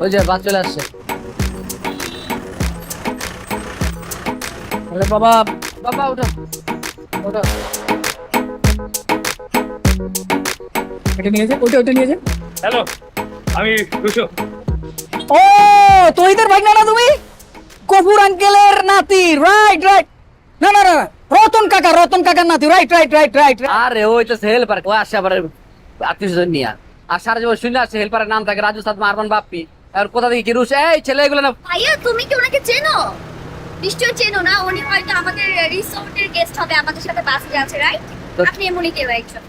ওই যে বাস চলে আসছে। আরে বাবা, বাবা ওঠো ওঠো। এটা নিয়ে যা, ওটা নিয়ে যা। হ্যালো, আমি রুশো। ও তোহিদের ভাই না তুমি কপুর আঙ্কেলের নাতি? Right right. না না না, রতন কাকার নাতি। Right right right right. আরে ওই তো হেল্পার, ও আসে আবার আত্মীয় স্বজন নিয়ে। আর সারা জীবন শুনে আসছে হেল্পারের নাম থাকে রাজু সাদমা আরমান বাপ্পি। আর কোথা থেকে কি রুশ এই ছেলে এগুলো না। ভাইয়া তুমি কি ওনাকে চেনো? নিশ্চয়ই চেনো না, উনি হয়তো আমাদের রিসোর্টের গেস্ট হবে, আমাদের সাথে বাসে যাচ্ছে, রাইট? তো- আপনি এমনই কেউ একজন।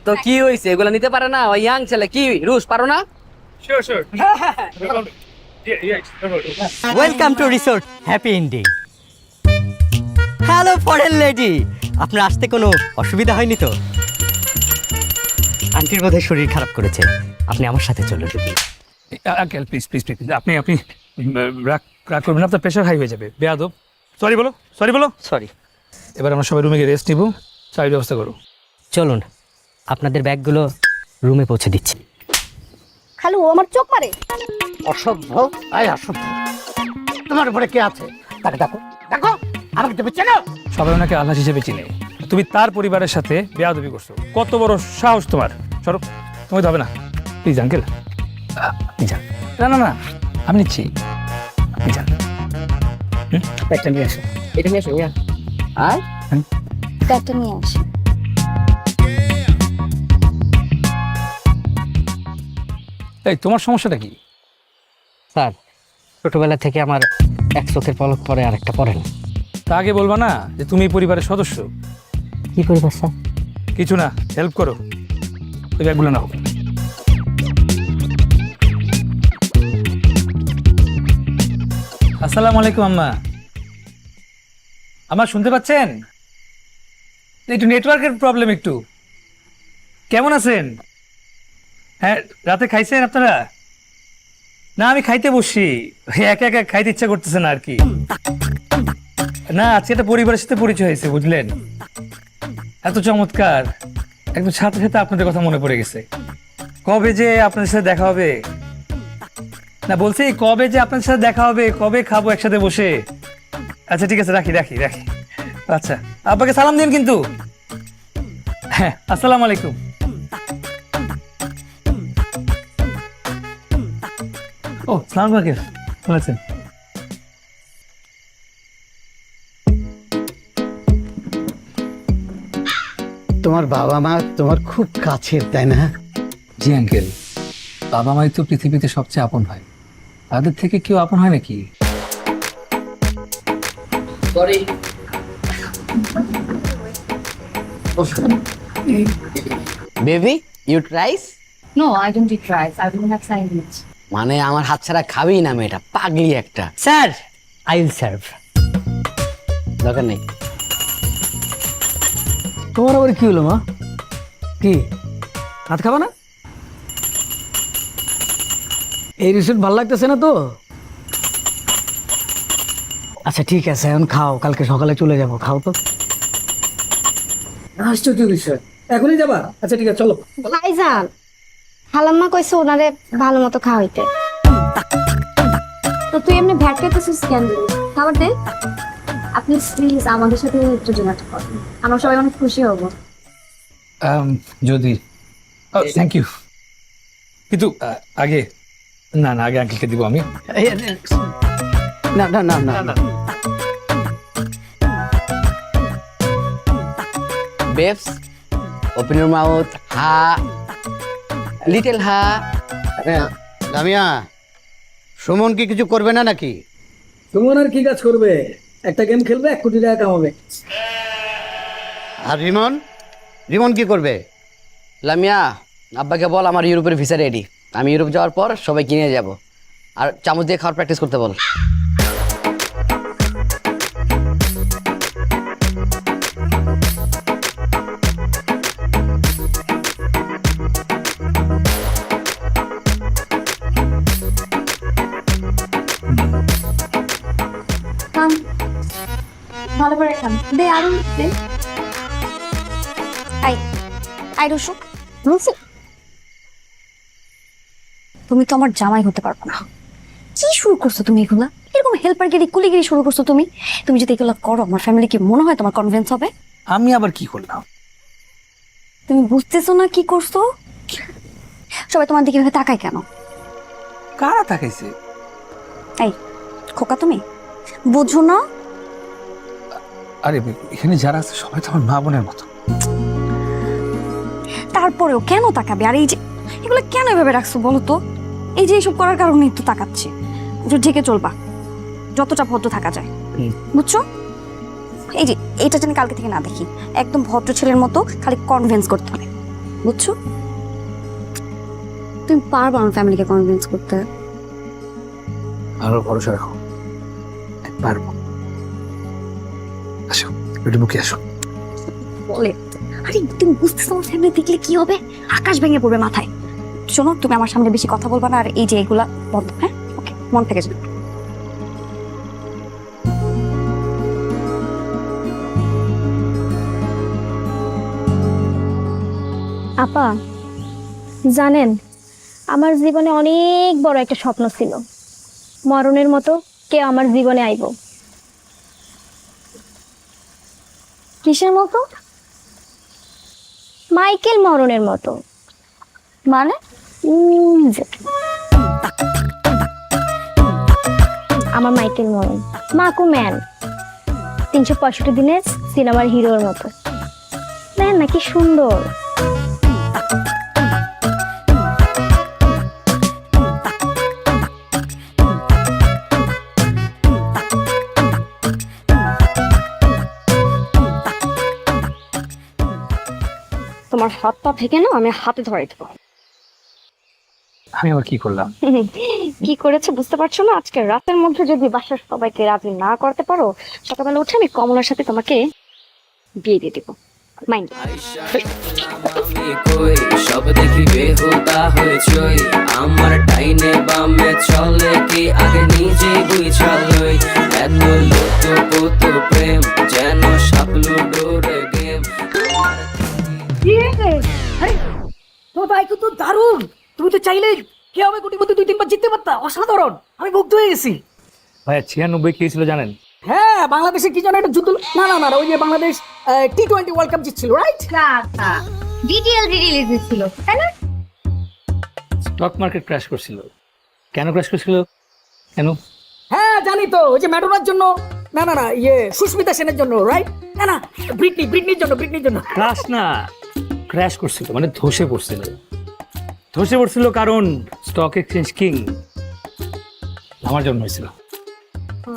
তো কি হয়েছে, এগুলো নিতে পারে না? ওই ইয়াং ছেলে কি রুশ পারো না? Sure. Welcome to resort happy ending. Hello foreign lady, আপনার আসতে কোনো অসুবিধা হয়নি তো? আন্টির বোধহয় শরীর খারাপ করেছে, আপনি আমার সাথে চলুন। আঙ্কেল প্লিজ আপনি রাগ করবেন না, আপনার প্রেশার হাই হয়ে যাবে। বেয়াদব, সরি বলো। সরি। এবার আমরা সবাই রুমে গিয়ে রেস্ট নিব, চায়ের ব্যবস্থা করো। চলুন, আপনাদের ব্যাগগুলো রুমে পৌঁছে দিচ্ছি। খালু ও আমার চোখ মারে। অসভ্য, আয় অসভ্য। তোমার উপরে কে আছে? তাকে ডাকো ডাকো। আমাকে তুমি চেনো? সবাই ওনাকে আল্লাহ হিসেবে চিনে, তুমি তার পরিবারের সাথে বেয়াদবি করছো। কত বড় সাহস তোমার! সরো, তোমায় হবে না, প্লিজ আঙ্কেল আপনি যান। না আমি নিচ্ছি, আপনি যান। একটা নিয়ে আসো, এটা নিয়ে আসো। আর ব্যাগটা নিয়ে আসি। এই তোমার সমস্যাটা কি? স্যার, ছোটবেলা থেকে আমার এক চোখের পলক পরে আর একটা পরে না। তা আগে বলবা না যে তুমি এই পরিবারের সদস্য? কি পরিবার স্যার? কিছু না, হেল্প করো, ওই ব্যাগগুলো নাও। আসসালামু আলাইকুম আম্মা। আম্মা শুনতে পাচ্ছেন? একটু নেটওয়ার্কের প্রবলেম একটু। কেমন আছেন? হ্যাঁ, রাতে খাইছেন আপনারা? না আমি খাইতে বসছি, একা একা খাইতে ইচ্ছা করতেছে না আর কি। না আজকে একটা পরিবারের সাথে পরিচয় হয়েছে, বুঝলেন? এত চমৎকার, একদম সাথে সাথে আপনাদের কথা মনে পড়ে গেছে। কবে যে আপনাদের সাথে দেখা হবে, না বলছি কবে যে আপনাদের সাথে দেখা হবে, কবে খাবো একসাথে বসে। আচ্ছা ঠিক আছে, রাখি। আচ্ছা, আব্বাকে সালাম দিন কিন্তু। হ্যাঁ, আসসালামু আলাইকুম। ও সালাম আলাইকুম, ভালো আছেন? তোমার বাবা মা তোমার খুব কাছের, তাই না? জি আঙ্কেল, বাবা মাই তো পৃথিবীতে সবচেয়ে আপন হয়, তাদের থেকে কেউ আপন হয় নাকি? Sorry. Baby you tries? No, I don't eat rice. I don't have sandwich. মানে আমার হাত ছাড়া খাবেই না মেয়েটা, পাগলি একটা। Sir, I will serve. দরকার নেই। তোমার আবার কি হলো মা? কি ভাত খাবা না? এই রিসোর্ট ভালো লাগতেছে না তো? আচ্ছা ঠিক আছে, এখন খাও, কালকে সকালে চলে যাবো। খাও তো। আশ্চর্য বিষয়, এখনই যাবা? আচ্ছা ঠিক আছে, চলো। ভাইজান, খালাম্মা কইছে ওনারে ভালো মতো খাওয়াইতে। তো তুই এমনি ভ্যাট পেতেছিস কেন? খাবার দে। আপনি প্লিজ আমাদের সাথে একটু ডিনার করুন, আমরা সবাই অনেক খুশি হব। যদি থ্যাংক ইউ, কিন্তু আগে আগে আঙ্কেলকে দিব আমি। না না না না, বেবস ওপেন ইউর মাউথ, হা লিটল হা। লামিয়া, সুমন কি কিছু করবে না নাকি? তোমার আর কি কাজ করবে? একটা গেম খেলবে, 1 কোটি টাকা কামাবে। আর রিমন কি করবে? লামিয়া, আব্বাকে বল আমার ইউরোপের ভিসা রেডি, আমি ইউরোপ যাওয়ার পর সবাই কিনে যাব। আর চামচ দিয়ে খাওয়ার প্র্যাকটিস করতে বল। ভালো করে খান, দে আরো দে। আই রুশু, তুমি তো আমার জামাই হতে পারবে না। শুরু করছো তুমি এগুলা? এরকম হেল্পারগিরি কুলিগিরি শুরু করছো তুমি? তুমি যদি এগুলো করো আমার ফ্যামিলি কি মনে হয় তোমার কনভিন্স হবে? আমি আবার কি করলাম? তুমি বুঝতেছো না কি করছো? সবাই তোমার দিকে ভেবে তাকায় কেন? কারা তাকাইছে? এই খোকা তুমি বুঝো না? আরে এখানে যারা আছে সবাই তো আমার মা বোনের মতো। তারপরেও কেন তাকাবে? আর এই যে এগুলো কেন এভাবে রাখছো বলো তো? এই যে এইসব করার কারণেই তো তাকাচ্ছি। একটু ঢেকে চলবা, যতটা ভদ্র থাকা যায়, বুঝছো? এই যে এইটা যেন কালকে থেকে না দেখি, একদম ভদ্র ছেলের মতো খালি কনভিন্স করতে হবে, বুঝছো? তুমি পারবা আমার ফ্যামিলিকে কনভিন্স করতে? আরো ভরসা রাখো, পারবো। আসো একটু বুকে আসো। বলে আরে তুমি বুঝতেছো আমার ফ্যামিলি দেখলে কি হবে? আকাশ ভেঙে পড়বে মাথায়। শোনো, তুমি আমার সামনে বেশি কথা বলবা না, আর এই যে এগুলা বন্ধ। হ্যাঁ, ওকে, মন থেকে যাবে। আপা জানেন, আমার জীবনে অনেক বড় একটা স্বপ্ন ছিল, মরণের মতো কেউ আমার জীবনে আইব। কিসের মতো? মাইকেল মরণের মতো। মানে যে আমার মাইকেল মরণ মাকু ম্যান 365 দিনের সিনেমার হিরোর মতো। ম্যান নাকি সুন্দর। তোমার হাত পা থেকে না আমি হাতে ধরে দেবো। আমি আবার কি করলাম? কি করেছে বুঝতে পারছো না? আজকে রাতের মধ্যে যদি বাসার সবাইকে রাজি না করতে পারো, সকালবেলা উঠে আমি কমলার সাথে তোমাকে বিয়ে দিয়ে দেবো। মাইন্ড আমি কই সব দেখি বেহুদা হয়ে চই আমার টাইনে বামে চলে কি আগে নিজে বুঝালই এত লুতো পুতো প্রেম যেন সাপলু ডোরে গেম তোমার ভাই কিন্তু দারুণ। তুমি তো চাইলে কে হবে কোটিপতি 2-3 বার জিততে পারতা। অসাধারণ, আমি মুগ্ধ হয়ে গেছি। ভাইয়া 96 কি ছিল জানেন? হ্যাঁ, বাংলাদেশে কি যেন একটা যুদ্ধ, না না না, ওই যে বাংলাদেশ T20 ওয়ার্ল্ড কাপ জিতছিল, রাইট? ডিটিএল রিলিজ ছিল, তাই না? স্টক মার্কেট ক্র্যাশ করছিল। কেন ক্র্যাশ করছিল? কেন? হ্যাঁ জানি তো, ওই যে ম্যাডোনার জন্য, না না না, সুস্মিতা সেনের জন্য, রাইট? না না, ব্রিটনির জন্য। ক্র্যাশ না, ক্র্যাশ করছিল মানে ধসে পড়ছিল। ধসে পড়ছিল কারণ স্টক এক্সচেঞ্জ কিং আমার জন্য হয়েছিল।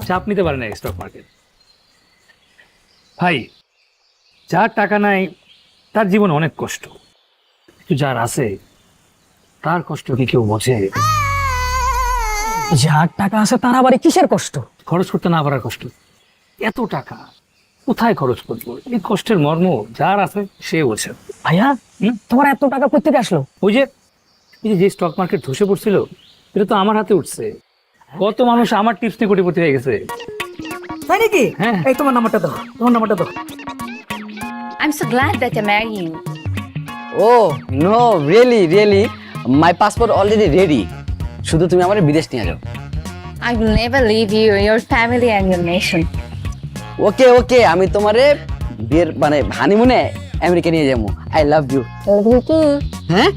চাপ নিতে পারে না স্টক মার্কেট। ভাই, যার টাকা নাই তার জীবনে অনেক কষ্ট, কিন্তু যার আছে তার কষ্ট কি কেউ বোঝে? যার টাকা আছে তার আবার কিসের কষ্ট? খরচ করতে না পারার কষ্ট। এত টাকা কোথায় খরচ করবো, এই কষ্টের মর্ম যার আছে সে বোঝে। ভাইয়া, তোমার এত টাকা কোথা থেকে আসলো? ওই যে স্টক মার্কেট ধসে পড়ছিল, এটা তো আমার হাতে উঠছে। কত মানুষ আমার টিপস নিয়ে কোটিপতি হয়ে গেছে। তাই নাকি? হ্যাঁ। এই তোমার নাম্বারটা দাও। I'm so glad that I marry you. Oh no, really my passport already ready. শুধু তুমি আমার বিদেশ নিয়ে যাও। I will never leave you, your family and your nation. ওকে, আমি তোমারে বিয়ের মানে হানিমুনে আমেরিকা নিয়ে যাবো। I love you. Love you too. হ্যাঁ,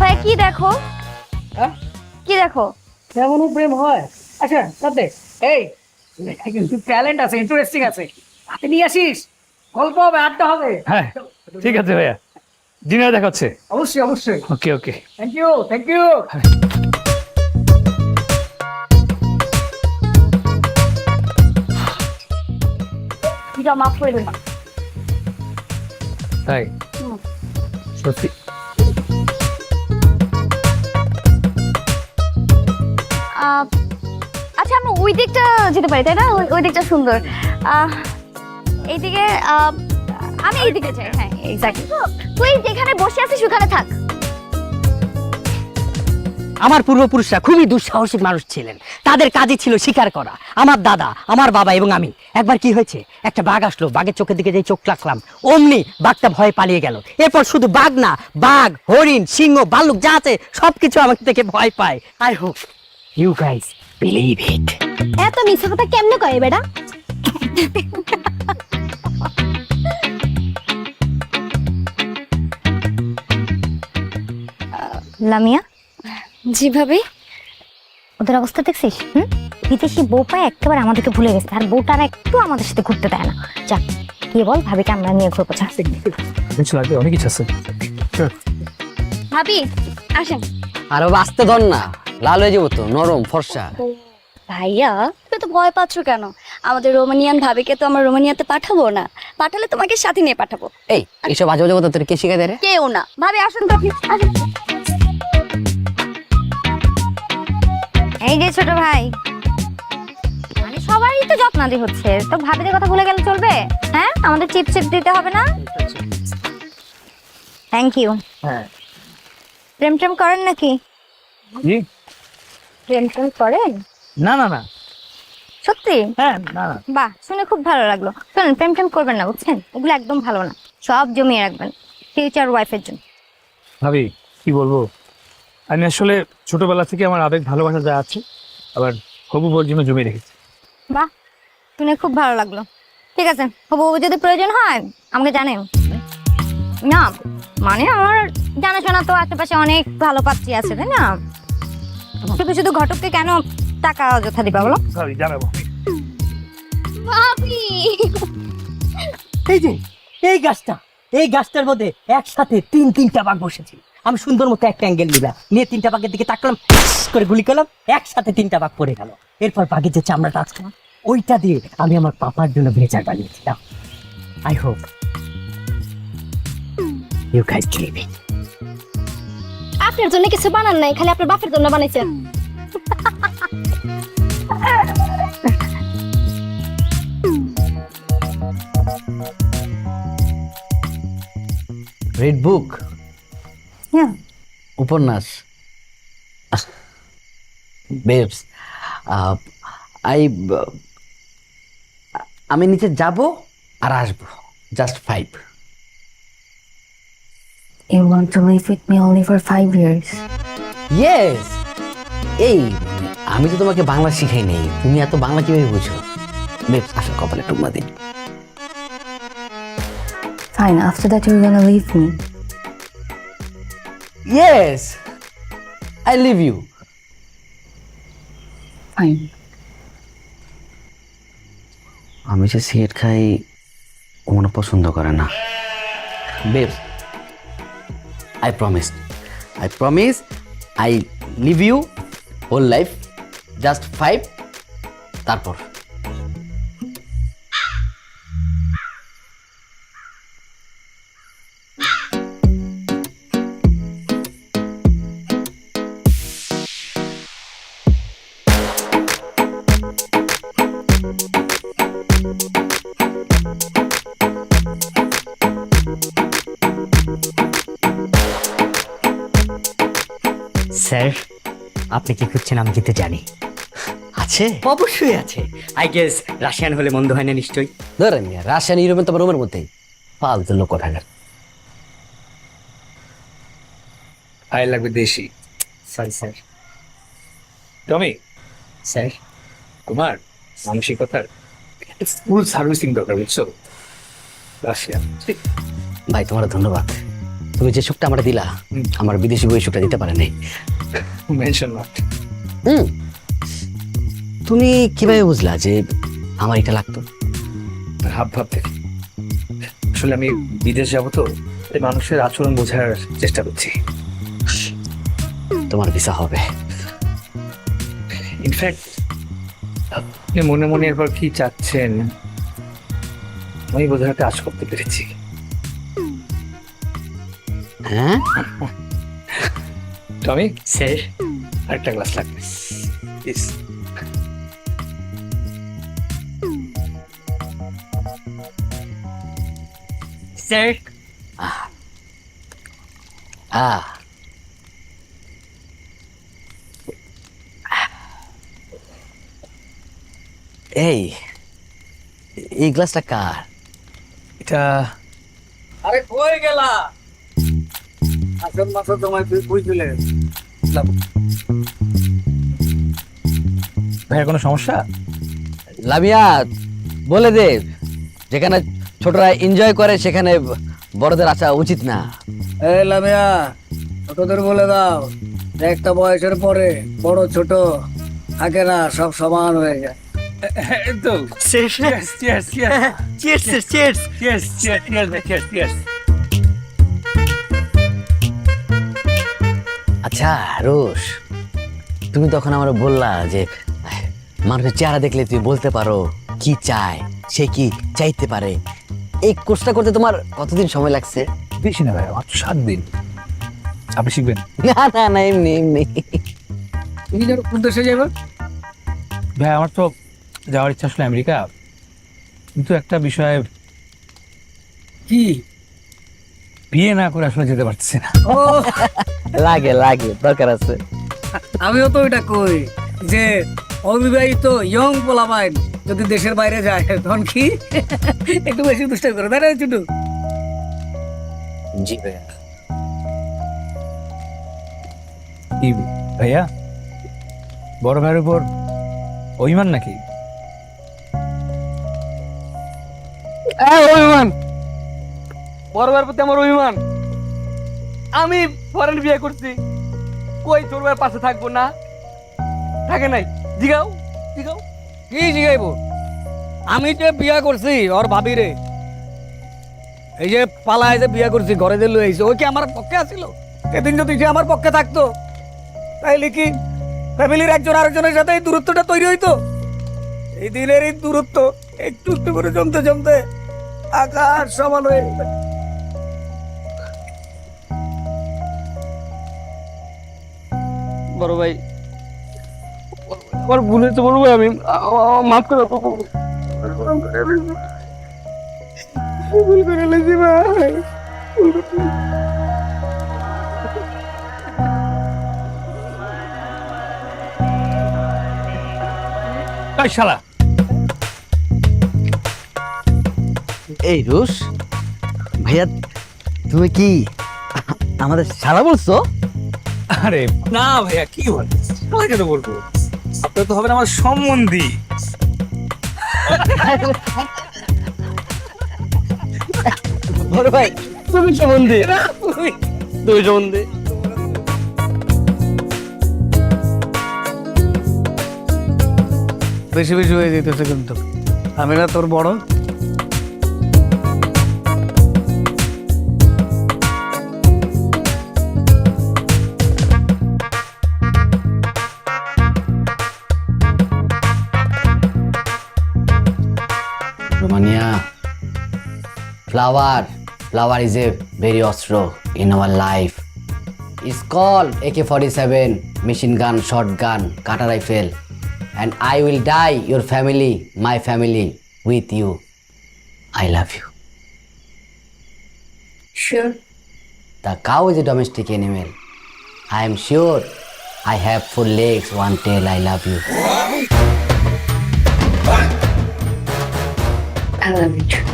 ভাই কি দেখো? কি দেখো? কেমন প্রেম হয়? আচ্ছা তাতে এই কিন্তু ট্যালেন্ট আছে, ইন্টারেস্টিং আছে, হাতে নিয়ে আসিস, গল্প হবে, আড্ডা হবে। হ্যাঁ ঠিক আছে ভাইয়া, ডিনারে দেখা হচ্ছে। অবশ্যই। ওকে। Thank you. মাফ করে দেবা। তাই সত্যি? আচ্ছা, আমরা ওই দিকটা যেতে পারি, তাই না? ওই দিকটা সুন্দর। এইদিকে আমি এইদিকে যাই। হ্যাঁ এক্স্যাক্টলি। তুই যেখানে বসে আছিস ওখানে থাক। আমার পূর্বপুরুষরা খুবই দুঃসাহসিক মানুষ ছিলেন, তাদের কাজই ছিল শিকার করা। আমার দাদা, আমার বাবা এবং আমি। একবার কি হয়েছে, একটা বাঘ আসলো, বাঘের চোখের দিকে যেই চোখ রাখলাম অমনি বাঘটা ভয়ে পালিয়ে গেল। এরপর শুধু বাঘ না, বাঘ, হরিণ, সিংহ, ভাল্লুক যা আছে সবকিছু আমাকে থেকে ভয় পায়। I hope you guys believe it. এত মিথ্যা কথা কেমনে কয় বেটা? লামিয়া, জি ভাবি। ওদের অবস্থা দেখছিস? বিদেশি বউ পায় একেবারে আমাদেরকে ভুলে গেছে, আর বউটার একটু আমাদের সাথে ঘুরতে দেয় না। যা কি বল ভাবিকে আমরা নিয়ে ঘুরবো। অনেক কিছু আছে। ভাবি আসেন। আরো বাঁচতে ধর না, লাল হয়ে যাবো তো, নরম ফর্সা। ভাইয়া তুমি তো ভয় পাচ্ছ কেন? আমাদের রোমানিয়ান ভাবিকে তো আমরা রোমানিয়াতে পাঠাবো না, পাঠালে তোমাকে সাথে নিয়ে পাঠাবো। এই এইসব আজে বাজে কথা তোর কে শিখাই দেয় রে? কেউ না। ভাবি আসুন তো আপনি, আসুন। এই যে ছোট ভাই, মানে সবারই তো যত্নাদি হচ্ছে, তো ভাবিদের কথা ভুলে গেলে চলবে? হ্যাঁ, আমাদের চিপ চিপ দিতে হবে না? Thank you. হ্যাঁ, প্রেম টেম করেন নাকি? জি। প্রেম টেম করেন? না না না। সত্যি? হ্যাঁ, না না। বাহ, শুনে খুব ভালো লাগলো। শুনুন, প্রেম টেম করবেন না, বুঝছেন? ওগুলো একদম ভালো না, সব জমিয়ে রাখবেন ফিউচার ওয়াইফের জন্য। ভাবি কি বলবো, আমি আসলে ছোটবেলা থেকে আমার আবেগ ভালোবাসা যা আছে আবার হবু বউর জন্য জমিয়ে রেখেছি। বাহ, শুনে খুব ভালো লাগলো। ঠিক আছে, হবু যদি প্রয়োজন হয় আমাকে জানেন। না মানে আমার জানাশোনা তো আশেপাশে অনেক ভালো পাত্রী আছে, তাই না? শুধু শুধু ঘটককে কেন টাকা অযথা দিবা বলো? ভাবি জানাবো। ভাবি এই যে এই গাছটার মধ্যে একসাথে তিনটা বাঘ বসেছে। আমি সুন্দর মতো একটা অ্যাঙ্গেল নিলাম, নিয়ে 3টা বাঘের দিকে তাকালাম, করে গুলি করলাম, একসাথে 3টা বাঘ পড়ে গেল। এরপর বাঘের যে চামড়াটা আছে ওইটা দিয়ে আমি আমার পাপার জন্য ভেজার বানিয়েছিলাম। I hope you guys believe it. আপনার জন্য কিছু বানান নাই, খালি আপনার বাপের জন্য বানাইছেন। রেড বুক, হ্যাঁ, উপন্যাস। বেবস, আমি নিচে যাব আর আসবো, just 5। You want to live with me only for 5 years? Yes. এই আমি তো তোমাকে বাংলা শিখাই নেই, তুমি এত বাংলা কিভাবে বুঝো? বেবস আসো, কপালে টুকমা দিন। Fine, after that you're gonna leave me. Yes, I leave you. Fine. আমি যে সিগারেট খাই ও মনে পছন্দ করে না। Babes, I promise I leave you whole life, just 5, তারপর স্যার, আপনি কি খুঁজছেন আমি কিন্তু জানি। আছে? অবশ্যই আছে। আই গেস রাশিয়ান হলে মন্দ হয় না নিশ্চয়ই। ধরেন মিয়া, রাশিয়ান ইউরোপের তোমার রুমের মধ্যেই ফালতু লোক কোথাকার। আই লাগবে দেশি। Sorry sir. টমি, স্যার, তোমার মানসিকতার ফুল সার্ভিসিং দরকার, বুঝছো? রাশিয়া। ভাই তোমার ধন্যবাদ, তুমি যে সুখটা আমার দিলা আমার বিদেশি বই সুখটা দিতে পারে নাই। Mention not. তুমি কিভাবে বুঝলা যে আমার এটা লাগতো? হাব ভাব থেকে আসলে আমি বিদেশ যাবো তো, তাই মানুষের আচরণ বোঝার চেষ্টা করছি। তোমার ভিসা হবে। ইনফ্যাক্ট আপনি মনে মনে এরপর কি চাচ্ছেন আমি বোঝার কাজ করতে পেরেছি। হ্যাঁ টমি, স্যার, আরেকটা গ্লাস লাগবে প্লিজ। স্যার। এই এই গ্লাসটা কার? এটা আরে কই গেলা? আসল মাছ তোমায় কই তুলে ভাইয়া কোনো সমস্যা? লামিয়া বলে দে, যেখানে ছোটরা এনজয় করে সেখানে বড়দের আসা উচিত না। এই লামিয়া, ছোটদের বলে দাও একটা বয়সের পরে বড় ছোট থাকে না, সব সমান হয়ে যায়। তো cheers, cheers, cheers. Cheers, cheers. আচ্ছা রোশ, তুমি তখন আমার বললা যে মানুষের চেহারা দেখলে তুই বলতে পারো কি চায়, সে কি চাইতে পারে। এই কোর্সটা করতে তোমার কতদিন সময় লাগছে? বেশি না ভাই, মাত্র 7 দিন। আপনি শিখবেন? না না না, এমনি এমনি। তুমি যেন কোন দেশে যাবে? ভাই আমার তো যাওয়ার ইচ্ছা আসলে আমেরিকা, কিন্তু একটা বিষয়ে কি? বিয়ে না করে আসলে যেতে পারছি না। ও, লাগে লাগে, দরকার আছে। আমিও তো এটা কই যে অবিবাহিত ইয়ং পোলাপাইন যদি দেশের বাইরে যায় তখন কি একটু বেশি দুষ্টামি করে, তাই না ছোটু? জি ভাইয়া। কি ভাইয়া, বড় ভাইয়ের উপর অভিমান নাকি? অভিমান? বড় ভাইয়ের প্রতি আমার অভিমান? আমি ফরেন বিয়ে করছি, কই তোর ভাইয়ের পাশে থাকবো না? থাকে নাই? জিগাও জিগাও। কি জিগাইবো? আমি যে বিয়া করছি ওর ভাবি রে, এই যে পালায় যে বিয়া করছি, ঘরে যে লইছে, ওই কি আমার পক্ষে আসিল? সেদিন যদি সে আমার পক্ষে থাকতো তাইলে কি ফ্যামিলির একজন আরেকজনের সাথে এই দূরত্বটা তৈরি হইতো? এই দিনের এই দূরত্ব একটু একটু করে জমতে জমতে আকাশ সমান হয়ে গেছে। বড় ভাই, আমার ভুল হয়েছে বড় ভাই, আমি মাফ করে ভুল করে লেছি ভাই। এই শালা, এই রোশ ভাইয়া, তুমি কি আমাদের শালা বলছো? আরে না ভাইয়া, কি বল, শালা কেন বলবো? আপনার তো হবেন আমার সম্বন্ধী। বড় ভাই তুমি সম্বন্ধে, তুমি সম্বন্ধে। বেশি বেশি হয়ে যেতেছে কিন্তু, আমি না তোর বড়? Romania, flower is a very ostro in our life. It's called AK-47, machine gun, shotgun, cutter rifle, and I will die your family, my family, with you. I love you. Sure. The cow is a domestic animal. I am sure I have 4 legs, 1 tail. I love you. I love you too.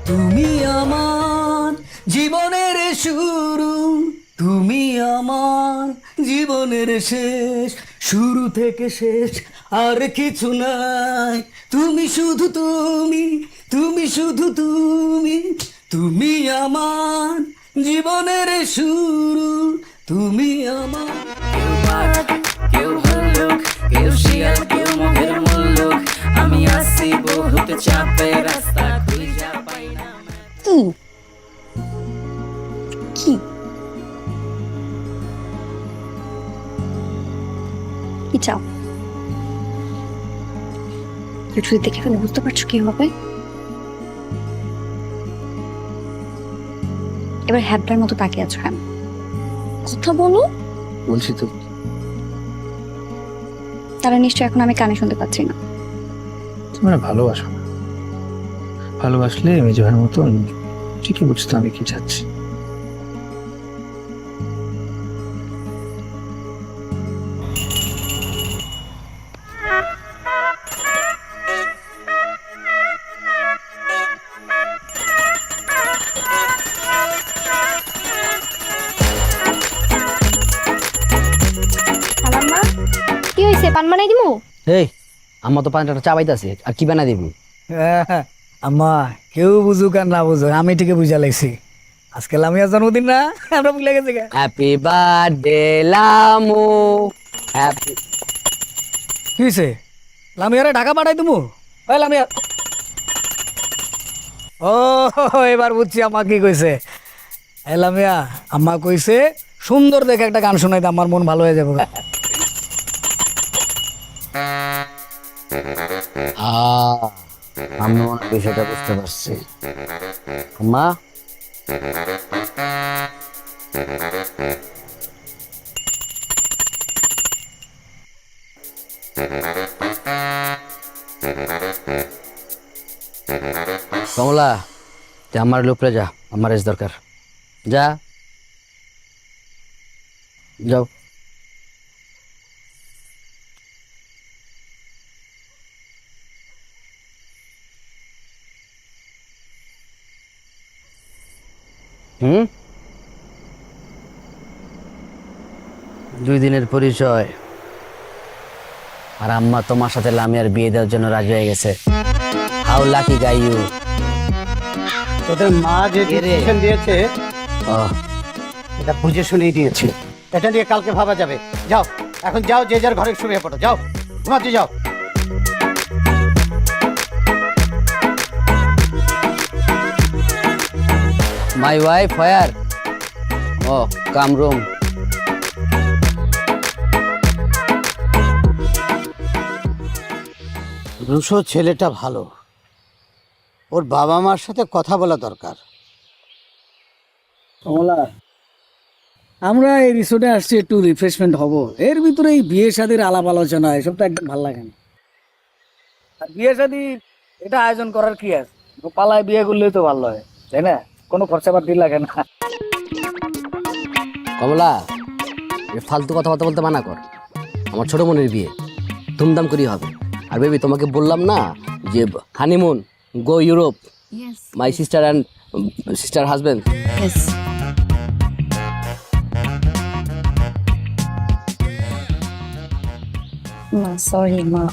তুমি আমার জীবনের শুরু, তুমি আমার জীবনের শেষ, শুরু থেকে শেষ আর কিছু নাই। তুমি শুধু তুমি, তুমি শুধু তুমি, তুমি আমার জীবনের শুরু, তুমি আমার। কেউ ভাল্লুক, কেউ শিয়াল, কেউ মহের মুল্লুক, আমি আসি বহুত চাপে, রাস্তা খুঁজা পাই না। কি কি কি চাও? যদি দেখে ফেলে বুঝতে পারছো কি হবে? এবার হ্যাবলার মতো তাকিয়ে আছো কেন? কথা বলো। বলছি তো, তারা নিশ্চয় এখন আমি কানে শুনতে পাচ্ছি না। তোমরা ভালোবাসো না, ভালোবাসলে মেজো ভাইয়ের মতন ঠিকই বুঝতো আমি কি চাচ্ছি। খালাম্মা কি হয়েছে, পান বানাই দিমু? এই আমার তো পানিটা চাবাইতেছে, আর কি বানা দিবি? আম্মা কেউ বুঝুক আর না বুঝুক আমি ঠিকই বুঝা লাগছি, আজকে লামিয়ার জন্মদিন না, আমরা ভুলে গেছি গা। Happy birthday Lamu, happy. কি হয়েছে? লামিয়ারে ঢাকা পাঠাই তুমি? ওই লামিয়া, ও এবার বুঝছি আম্মা কি কইছে। এ লামিয়া, আম্মা কইছে সুন্দর দেখে একটা গান শোনাইতে আমার মন ভালো হয়ে যাবে। আমি মনে হয় বিষয়টা বুঝতে পারছি। মা, কমলা, যা আমার লোপরে যা, আমার রেস দরকার, যা যাও। হুম, 2 দিনের পরিচয়, আর আম্মা তোমার সাথে লামিয়ার বিয়ে দেওয়ার জন্য রাজি হয়ে গেছে। How lucky guy you. তোদের মা যে ডিসিশন দিয়েছে এটা বুঝে শুনেই দিয়েছে, এটা নিয়ে কালকে ভাবা যাবে। যাও এখন, যাও যে যার ঘরে শুয়ে পড়ো, যাও ঘুমাতে যাও। My wife where? ও, কাম রুম। রুশো ছেলেটা ভালো, ওর বাবা মার সাথে কথা বলা দরকার। কমলা, আমরা এই রিসোর্টে আসছি একটু রিফ্রেশমেন্ট হব, এর ভিতরে এই বিয়ে শাদির আলাপ আলোচনা এসব তো একদম ভালো লাগে না। আর বিয়ে শাদি এটা আয়োজন করার কি আছে, পালায় বিয়ে করলেই তো ভালো হয়, তাই না? কোনো খরচাপাতি লাগে না। কমলা, ফালতু কথাবার্তা বলতে মানা কর। আমার ছোট বোনের বিয়ে ধুমধাম করেই হবে। আর বেবি, তোমাকে বললাম না যে honeymoon, go Europe, my sister and sister husband. মা সরি মা,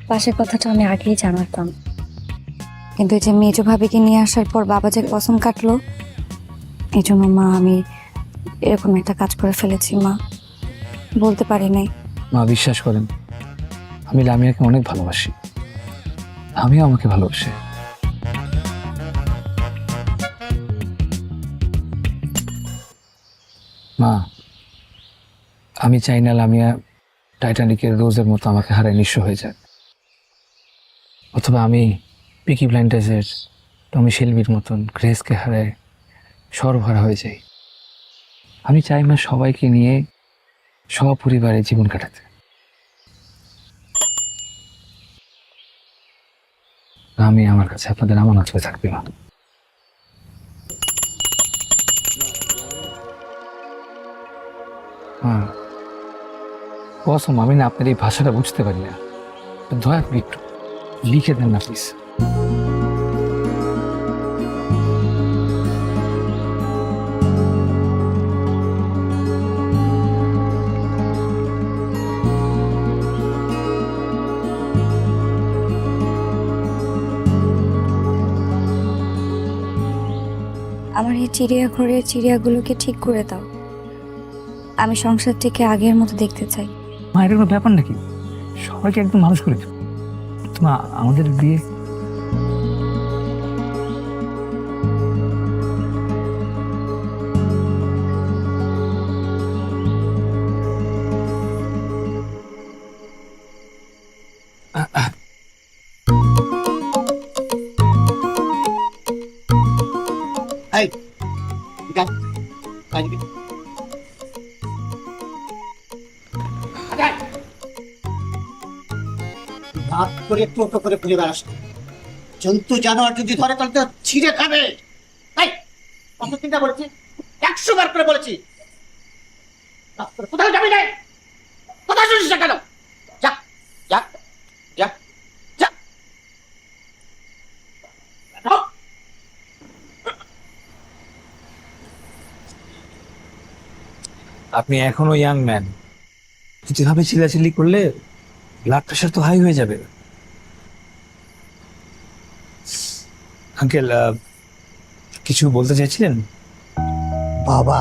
পাশের কথাটা আমি আগেই জানাতাম, কিন্তু এই যে মেজো ভাবিকে নিয়ে আসার পর বাবা যে কসম কাটলো, এই জন্য মা আমি এরকম একটা কাজ করে ফেলেছি। মা বলতে পারি নাই। মা, বিশ্বাস করেন, আমি লামিয়াকে অনেক ভালোবাসি, আমিও আমাকে ভালোবাসি। মা, আমি চাই না লামিয়া টাইটানিকের রোজের মতো আমাকে হারায় নিঃস্ব হয়ে যায়, অথবা আমি পিকি ব্লাইন্ডার্সের টমি শেলবির মতন গ্রেসকে হারায় সর্বহারা হয়ে যাই। আমি চাই মা সবাইকে নিয়ে সপরিবারে জীবন কাটাতে। আমি আমার কাছে আপনাদের আমানত হয়ে থাকবে মা। হ্যাঁ, কসম, আমি না আপনার এই ভাষাটা বুঝতে পারি না, দয়া করে একটু লিখে দেন না প্লিজ। আমার এই চিড়িয়াঘরের চিড়িয়াগুলোকে ঠিক করে দাও, আমি সংসারটিকে আগের মতো দেখতে চাই। মা, এটা কোনো ব্যাপার নাকি? সবাইকে একদম মানুষ করে দেব। মা, আমাদের বিয়ে এই যা, আজকে ভাত করে টোটো করে খুঁজে বেড়াস, জন্তু জানোয়ার যদি ধরে তাহলে তো ছিঁড়ে খাবে। কত চিন্তা বলেছি, 100 বার করে বলেছি রাস্তায় কোথাও যাবি না। কথা শুনিস না কেন? যা যা যা যা। আপনি এখনো ইয়াং ম্যান, যেভাবে চিল্লাচিল্লি করলে ব্লাড প্রেশার তো হাই হয়ে যাবে। আঙ্কেল, কিছু বলতে চাইছিলেন? বাবা,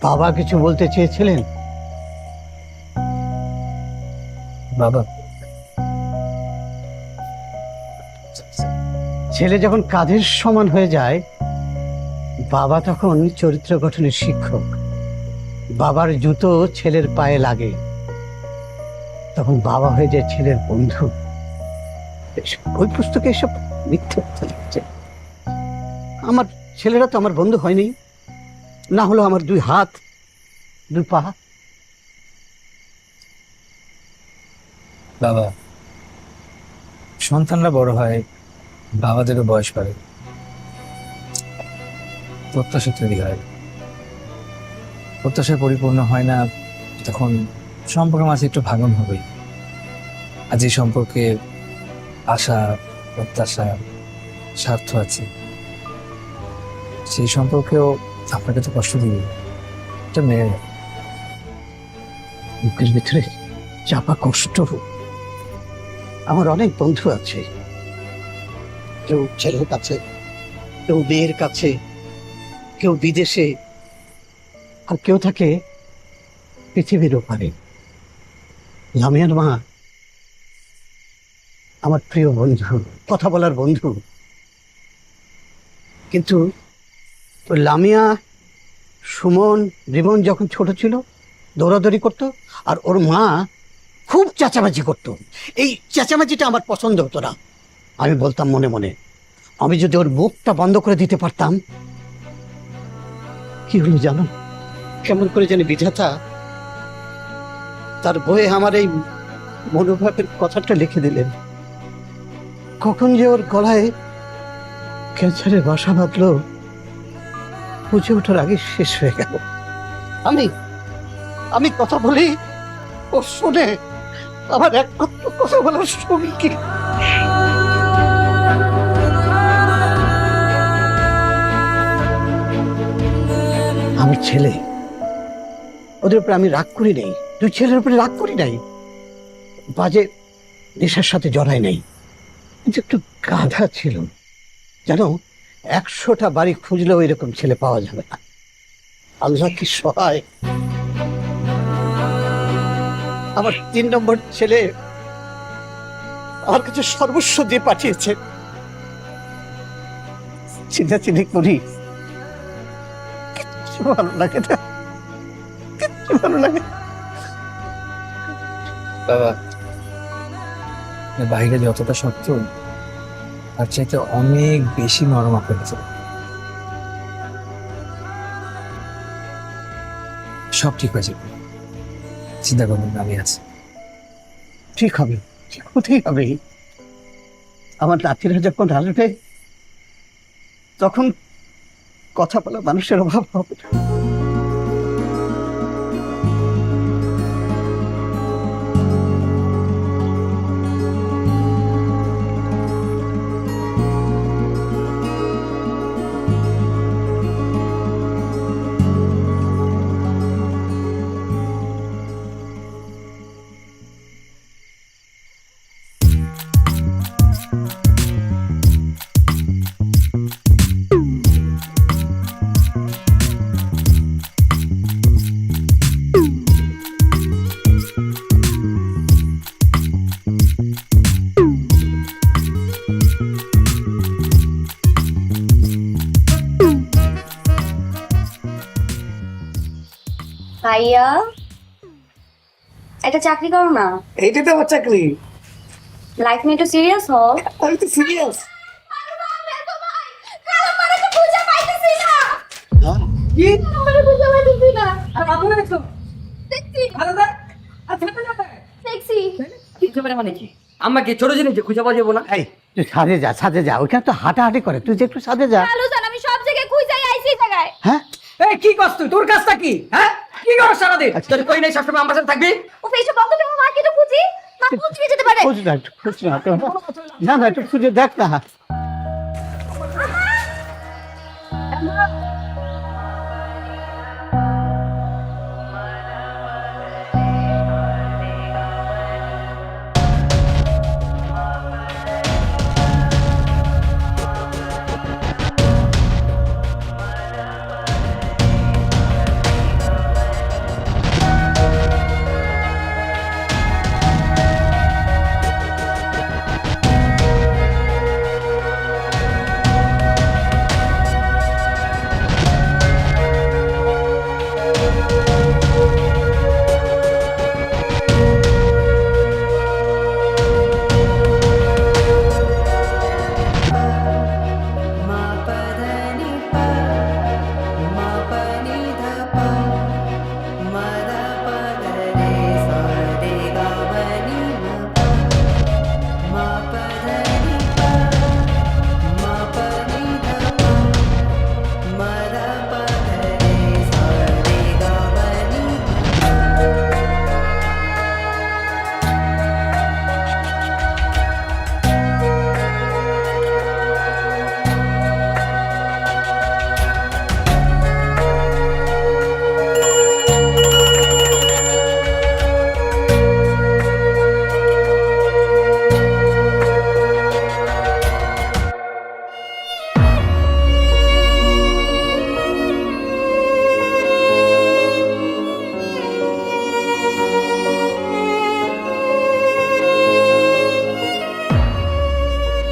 বাবা কিছু বলতে চেয়েছিলেন? বাবা, ছেলে যখন কাঁধের সমান হয়ে যায়, বাবা তখন চরিত্র গঠনের শিক্ষক। বাবার জুতো ছেলের পায়ে লাগে, তখন বাবা হয়ে যায় ছেলের বন্ধু। ওই পুস্তকে এসব মিথ্যে কথা লিখছে। আমার ছেলেরা তো আমার বন্ধু হয়নি, না হলো আমার 2 হাত 2 পা। বাবা, সন্তানরা বড় হয়, বাবাদেরও বয়স বাড়ে, প্রত্যাশা তৈরি হয়। প্রত্যাশা পরিপূর্ণ হয় না, তখন সম্পর্কের মাঝে একটু ভাঙন হবেই। আজ এই সম্পর্কে আশা, প্রত্যাশা, স্বার্থ আছে, সেই সম্পর্কেও আপনাকে তো কষ্ট দিবে, এটা মেনে নেয়। বুকের ভিতরে চাপা কষ্ট। আমার অনেক বন্ধু আছে, কেউ ছেলের কাছে, কেউ মেয়ের কাছে, কেউ বিদেশে, আর কেউ থাকে পৃথিবীর ওপারে। লামিয়ার মা আমার প্রিয় বন্ধু, কথা বলার বন্ধু। কিন্তু ওই লামিয়া, সুমন, রিমন যখন ছোট ছিল দৌড়াদৌড়ি করতো, আর ওর মা খুব চেঁচামেচি করতো। এই চেঁচামেচিটা আমার পছন্দ হতো না। আমি বলতাম মনে মনে, আমি যদি ওর মুখটা বন্ধ করে দিতে পারতাম। কি হলো জানো, কেমন করে জানি বিধাতা তার বইয়ে আমার এই মনোভাবের কথাটা লিখে দিলেন। কখন যে ওর গলায় ক্যান্সারের বাসা বাঁধলো, বুঝে ওঠার আগে শেষ হয়ে গেল। আমি কথা বলি, ও শোনে। আমার একমাত্র কথা বলার সঙ্গী কি? আমার ছেলে, ওদের উপরে আমি রাগ করি নাই, 2 ছেলের উপরে রাগ করি নাই, বাজে নেশার সাথে জড়াই নাই। কিন্তু একটু গাধা ছিল জানো। 100টা বাড়ি খুঁজলেও এরকম ছেলে পাওয়া যাবে না। আল্লাহ কি সহায়। আমার 3 নম্বর ছেলে আমার কাছে সর্বস্ব দিয়ে পাঠিয়েছে। চিন্তাচিন্তি করি, কিচ্ছু ভালো লাগে না, কিচ্ছু ভালো লাগে না। বাবা, বাইরে যতটা শক্ত, তার চাইতে অনেক বেশি নরম আপনার কাছে। সব ঠিক হয়ে যাবে, চিন্তা করবেন না, আমি আছি। ঠিক হবে, ঠিক হতেই হবে। আমার নাতিরা যখন আসবে, তখন কথা বলা মানুষের অভাব হবে না। ভাইয়া, একটা চাকরি করো না। এইটা তো আমার চাকরি। লাইফ নিয়ে একটু সিরিয়াস হও। আমি তো সিরিয়াস। মানে কি আমাকে ছোট জিনিস খুঁজে পাওয়া যাবো না? এই তুই ছাদে যা, ছাদে যা, ওইখানে তো হাঁটাহাঁটি করে, তুই যে একটু ছাদে যা। আমি সব জায়গায় হ্যাঁ এই কি করছ তুই? তোর কাজটা কি? হ্যাঁ কি করছ সারাদিন? তোর কই নাই সবসময় আমার সাথে থাকবি? ও ফেসে বন্ধ করে মাকে তো খুঁজি, মা খুঁজে যেতে পারে। খুঁজ না একটু, খুঁজ না তো। না না একটু খুঁজে দেখ না।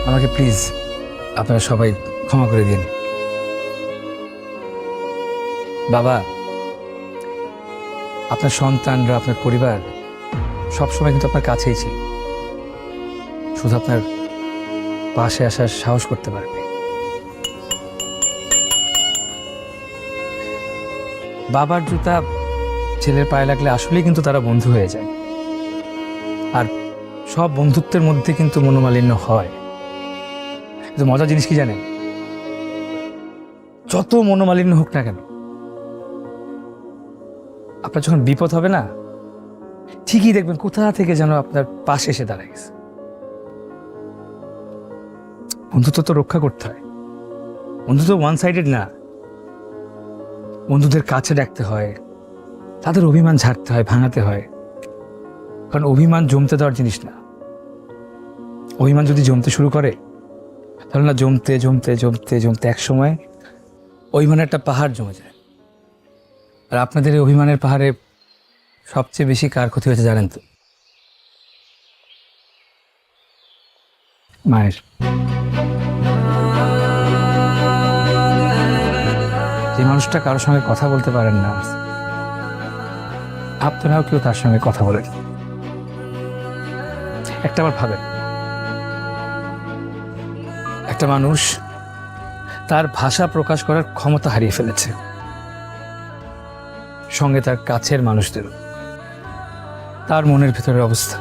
আমাকে প্লিজ আপনারা সবাই ক্ষমা করে দিন। বাবা, আপনার সন্তানরা, আপনার পরিবার সবসময় কিন্তু আপনার কাছেই ছিল, শুধু আপনার পাশে আসার সাহস করতে পারবে। বাবার জুতা ছেলের পায়ে লাগলে আসলেই কিন্তু তারা বন্ধু হয়ে যায়, আর সব বন্ধুত্বের মধ্যে কিন্তু মনোমালিন্য হয়। কিন্তু মজার জিনিস কি জানেন, যত মনোমালিন্য হোক না কেন, আপনার যখন বিপদ হবে না, ঠিকই দেখবেন কোথা থেকে যেন আপনার পাশে এসে দাঁড়ায় গেছে। বন্ধুত্ব তো রক্ষা করতে হয়, বন্ধুত্ব ওয়ান সাইডেড না। বন্ধুদের কাছে ডাকতে হয়, তাদের অভিমান ঝাড়তে হয়, ভাঙাতে হয়, কারণ অভিমান জমতে দেওয়ার জিনিস না। অভিমান যদি জমতে শুরু করে, তাহলে না জমতে জমতে জমতে জমতে এক সময় অভিমানের একটা পাহাড় জমে যায়। আর আপনাদের এই অভিমানের পাহাড়ে সবচেয়ে বেশি কার ক্ষতি হয়েছে জানেন তো? মায়ের। যে মানুষটা কারোর সঙ্গে কথা বলতে পারেন না, আপনারাও কেউ তার সঙ্গে কথা বলেন। একটা বার ভাবেন, একটা মানুষ তার ভাষা প্রকাশ করার ক্ষমতা হারিয়ে ফেলেছে, সঙ্গে তার কাছের মানুষদেরও। তার মনের ভেতরের অবস্থা।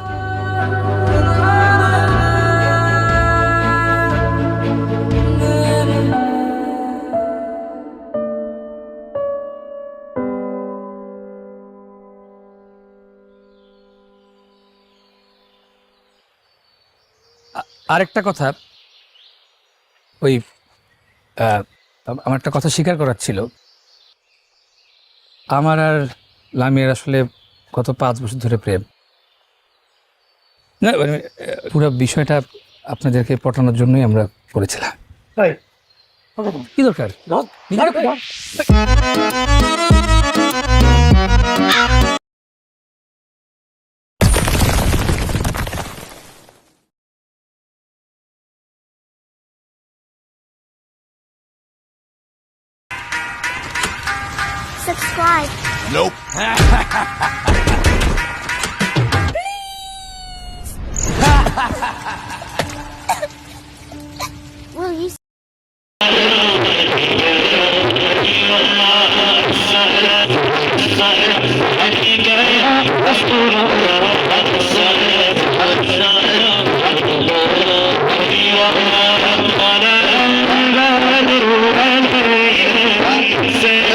আরেকটা কথা, ওই আমার একটা কথা স্বীকার করার ছিল। আমার আর লামিয়ার আসলে গত 5 বছর ধরে প্রেম। না মানে পুরো বিষয়টা আপনাদেরকে পটানোর জন্যই আমরা করেছিলাম। কি দরকার? Subscribe. Will you Say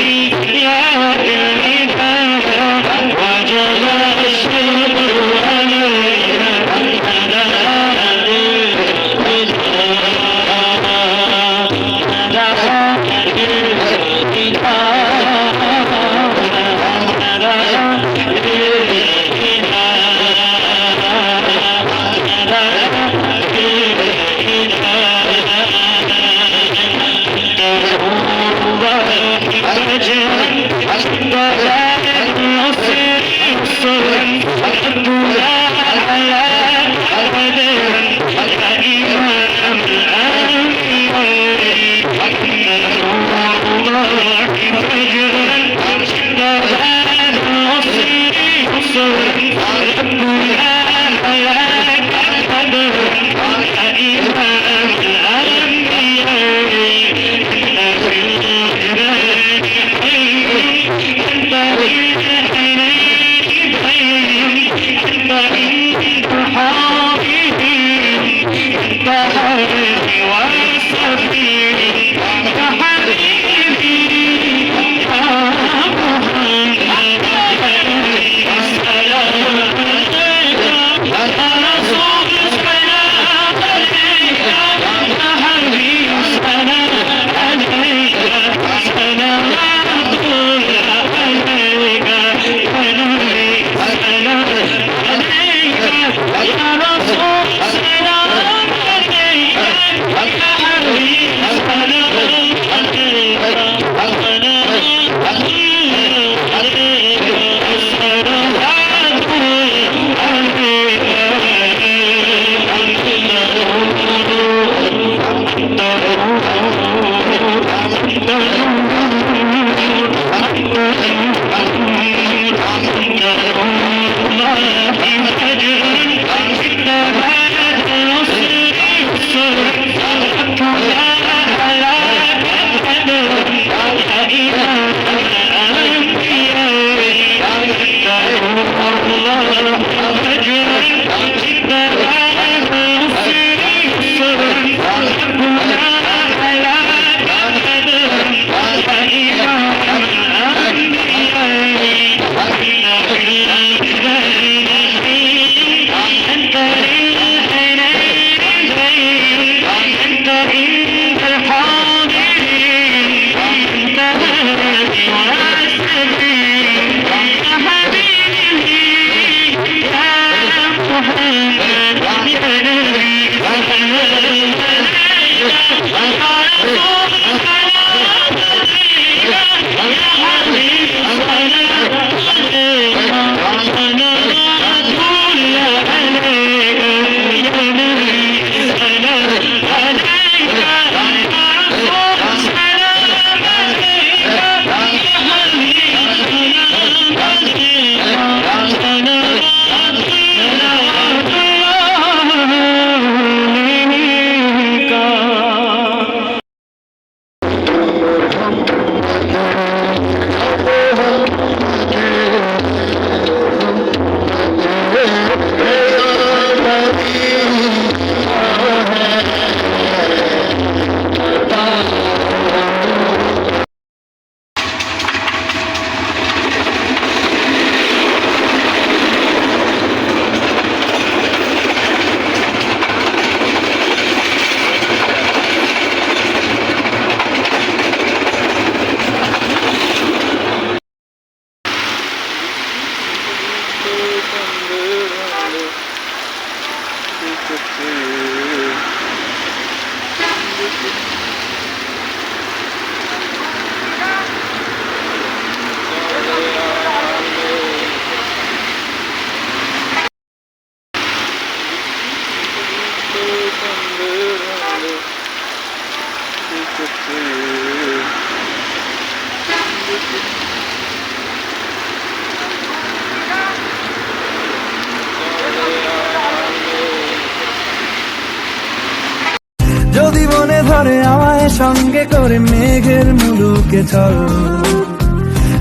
যদি মনে ধরে আমায় সঙ্গে করে মেঘের মুলুকে চল,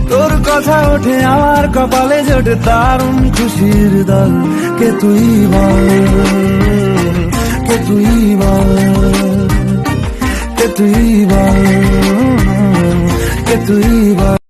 তোর কথা ওঠে আমার কপালে জোটে দারুণ খুশির দল। কে তুই বল, কে তুই বল, কে তুই বল, কে তুই বল।